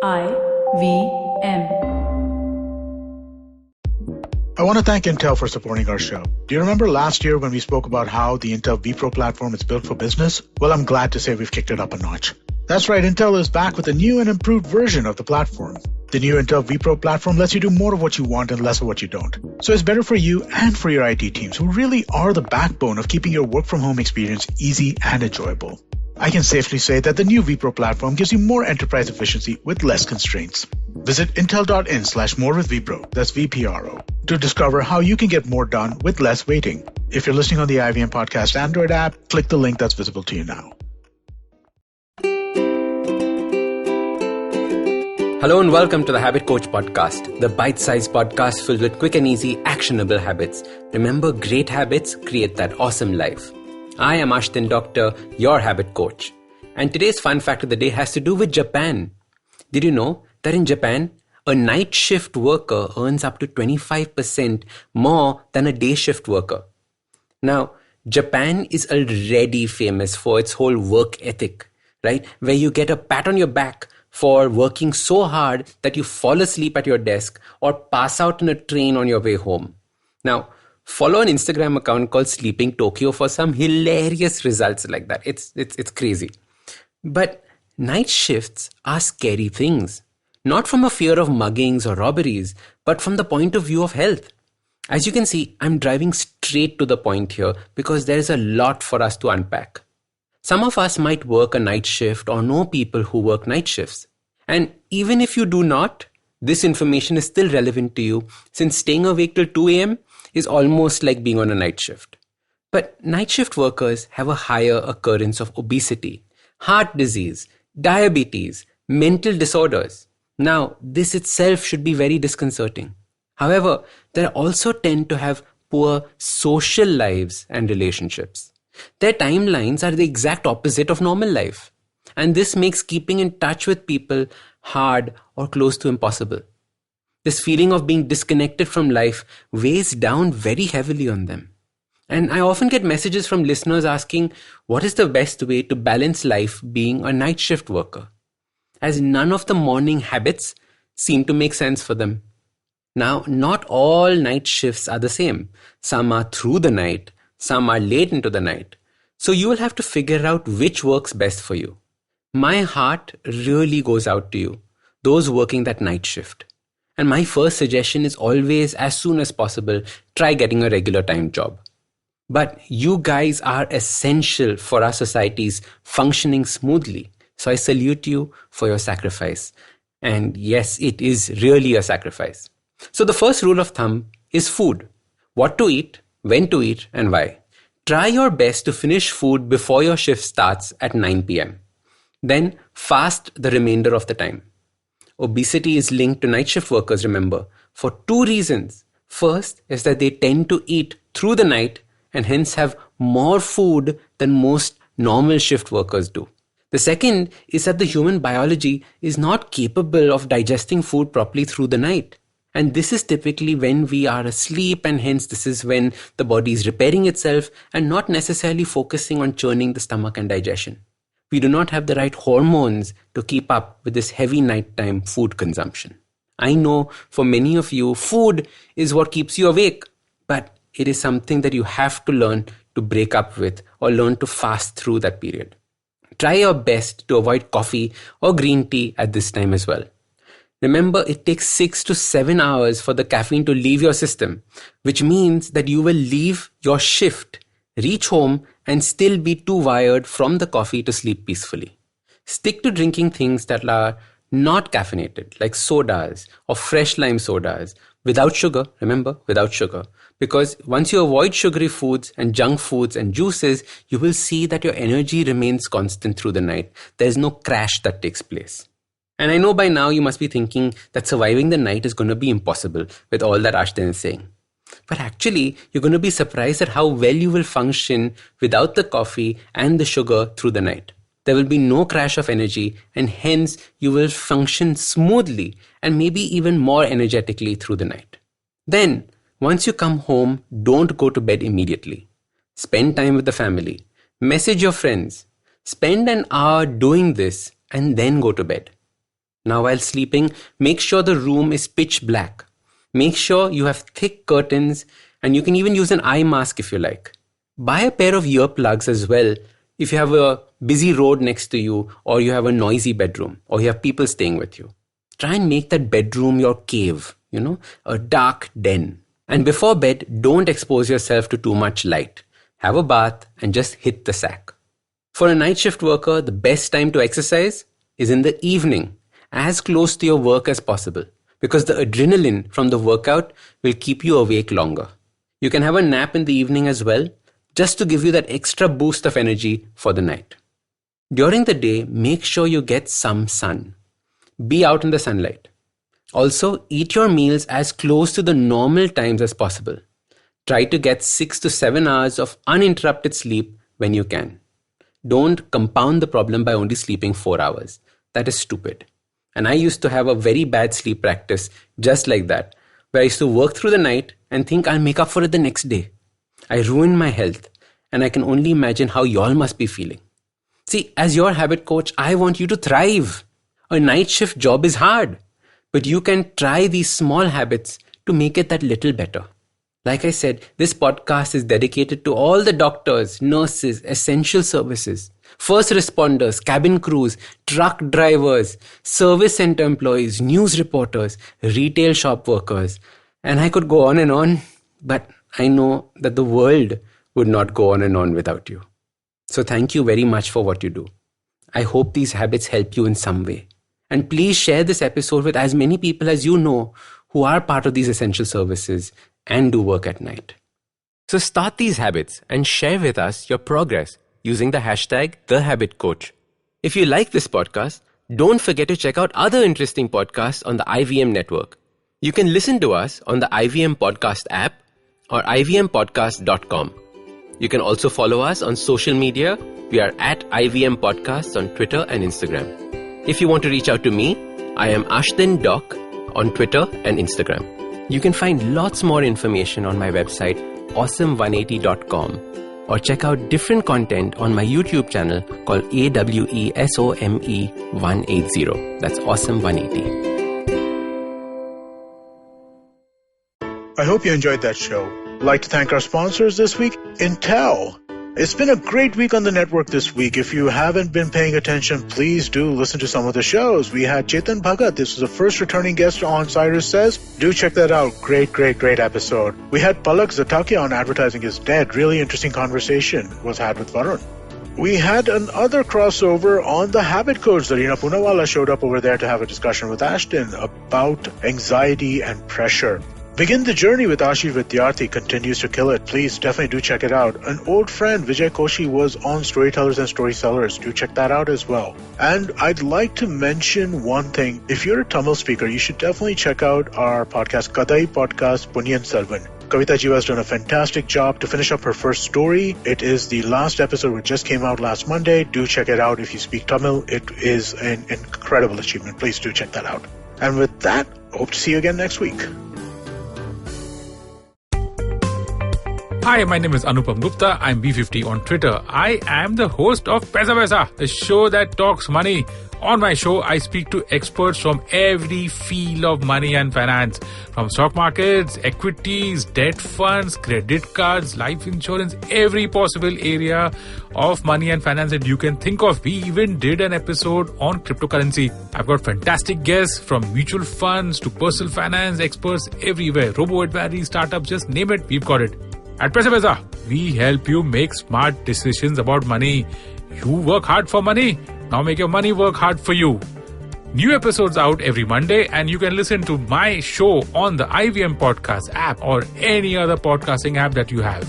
IVM. I want to thank Intel for supporting our show. Do you remember last year when we spoke about how the Intel vPro platform is built for business? Well, I'm glad to say we've kicked it up a notch. That's right, Intel is back with a new and improved version of the platform. The new Intel vPro platform lets you do more of what you want and less of what you don't. So it's better for you and for your IT teams, who really are the backbone of keeping your work from home experience easy and enjoyable. I can safely say that the new vPro platform gives you more enterprise efficiency with less constraints. Visit intel.in/morewithvpro, that's VPRO, to discover how you can get more done with less waiting. If you're listening on the IVM Podcast Android app, click the link that's visible to you now. Hello and welcome to the Habit Coach Podcast, the bite-sized podcast filled with quick and easy, actionable habits. Remember, great habits create that awesome life. I am Ashdin Doctor, your habit coach. And today's fun fact of the day has to do with Japan. Did you know that in Japan, a night shift worker earns up to 25% more than a day shift worker? Now, Japan is already famous for its whole work ethic, right? Where you get a pat on your back for working so hard that you fall asleep at your desk or pass out in a train on your way home. Now, follow an Instagram account called Sleeping Tokyo for some hilarious results like that. It's crazy. But night shifts are scary things. Not from a fear of muggings or robberies, but from the point of view of health. As you can see, I'm driving straight to the point here because there is a lot for us to unpack. Some of us might work a night shift or know people who work night shifts. And even if you do not, this information is still relevant to you since staying awake till 2 a.m. is almost like being on a night shift. But night shift workers have a higher occurrence of obesity, heart disease, diabetes, mental disorders. Now, this itself should be very disconcerting. However, they also tend to have poor social lives and relationships. Their timelines are the exact opposite of normal life. And this makes keeping in touch with people hard or close to impossible. This feeling of being disconnected from life weighs down very heavily on them. And I often get messages from listeners asking, what is the best way to balance life being a night shift worker? As none of the morning habits seem to make sense for them. Now, not all night shifts are the same. Some are through the night, some are late into the night. So you will have to figure out which works best for you. My heart really goes out to you, those working that night shift. And my first suggestion is always, as soon as possible, try getting a regular time job. But you guys are essential for our societies functioning smoothly. So I salute you for your sacrifice. And yes, it is really a sacrifice. So the first rule of thumb is food. What to eat, when to eat, and why. Try your best to finish food before your shift starts at 9 p.m. Then fast the remainder of the time. Obesity is linked to night shift workers, remember, for two reasons. First is that they tend to eat through the night and hence have more food than most normal shift workers do. The second is that the human biology is not capable of digesting food properly through the night. And this is typically when we are asleep, and hence this is when the body is repairing itself and not necessarily focusing on churning the stomach and digestion. We do not have the right hormones to keep up with this heavy nighttime food consumption. I know for many of you, food is what keeps you awake, but it is something that you have to learn to break up with or learn to fast through that period. Try your best to avoid coffee or green tea at this time as well. Remember, it takes 6 to 7 hours for the caffeine to leave your system, which means that you will leave your shift, reach home, and still be too wired from the coffee to sleep peacefully. Stick to drinking things that are not caffeinated, like sodas or fresh lime sodas, without sugar, remember, without sugar. Because once you avoid sugary foods and junk foods and juices, you will see that your energy remains constant through the night. There's no crash that takes place. And I know by now you must be thinking that surviving the night is going to be impossible with all that Ashdin is saying. But actually, you're going to be surprised at how well you will function without the coffee and the sugar through the night. There will be no crash of energy, and hence you will function smoothly and maybe even more energetically through the night. Then, once you come home, don't go to bed immediately. Spend time with the family. Message your friends. Spend an hour doing this and then go to bed. Now, while sleeping, make sure the room is pitch black. Make sure you have thick curtains, and you can even use an eye mask if you like. Buy a pair of earplugs as well if you have a busy road next to you, or you have a noisy bedroom, or you have people staying with you. Try and make that bedroom your cave, a dark den. And before bed, don't expose yourself to too much light. Have a bath and just hit the sack. For a night shift worker, the best time to exercise is in the evening, as close to your work as possible, because the adrenaline from the workout will keep you awake longer. You can have a nap in the evening as well, just to give you that extra boost of energy for the night. During the day, make sure you get some sun. Be out in the sunlight. Also, eat your meals as close to the normal times as possible. Try to get 6 to 7 hours of uninterrupted sleep when you can. Don't compound the problem by only sleeping 4 hours. That is stupid. And I used to have a very bad sleep practice just like that, where I used to work through the night and think I'll make up for it the next day. I ruined my health, and I can only imagine how y'all must be feeling. See, as your habit coach, I want you to thrive. A night shift job is hard, but you can try these small habits to make it that little better. Like I said, this podcast is dedicated to all the doctors, nurses, essential services, first responders, cabin crews, truck drivers, service center employees, news reporters, retail shop workers. And I could go on, but I know that the world would not go on without you. So thank you very much for what you do. I hope these habits help you in some way. And please share this episode with as many people as you know who are part of these essential services and do work at night. So start these habits and share with us your progress using the hashtag #TheHabitCoach. If you like this podcast, don't forget to check out other interesting podcasts on the IVM network. You can listen to us on the IVM Podcast app or ivmpodcast.com. You can also follow us on social media. We are at IVM Podcasts on Twitter and Instagram. If you want to reach out to me, I am Ashtin Doc on Twitter and Instagram. You can find lots more information on my website, awesome180.com, or check out different content on my YouTube channel called AWESOME180. That's Awesome180. I hope you enjoyed that show. I'd like to thank our sponsors this week, Intel. It's been a great week on the network this week. If you haven't been paying attention, please do listen to some of the shows. We had Chetan Bhagat. This was the first returning guest on Cyrus Says. Do check that out. Great episode. We had Palak Zatakia on Advertising is Dead. Really interesting conversation was had with Varun. We had another crossover on the Habit Coach. Zarina Poonawala showed up over there to have a discussion with Ashton about anxiety and pressure. Begin the Journey with Ashi Vidyarthi continues to kill it. Please definitely do check it out. An old friend, Vijay Koshi, was on Storytellers and Storysellers. Do check that out as well. And I'd like to mention one thing. If you're a Tamil speaker, you should definitely check out our podcast, Kadai Podcast Punyan Selvan. Kavita Jiva has done a fantastic job to finish up her first story. It is the last episode which just came out last Monday. Do check it out if you speak Tamil. It is an incredible achievement. Please do check that out. And with that, hope to see you again next week. Hi, my name is Anupam Gupta. I'm B50 on Twitter. I am the host of Paisa Vaisa, the show that talks money. On my show, I speak to experts from every field of money and finance, from stock markets, equities, debt funds, credit cards, life insurance, every possible area of money and finance that you can think of. We even did an episode on cryptocurrency. I've got fantastic guests from mutual funds to personal finance experts everywhere. Robo-advisory, startups, just name it, we've got it. At Paisa Vaisa, we help you make smart decisions about money. You work hard for money. Now make your money work hard for you. New episodes out every Monday, and you can listen to my show on the IVM Podcast app or any other podcasting app that you have.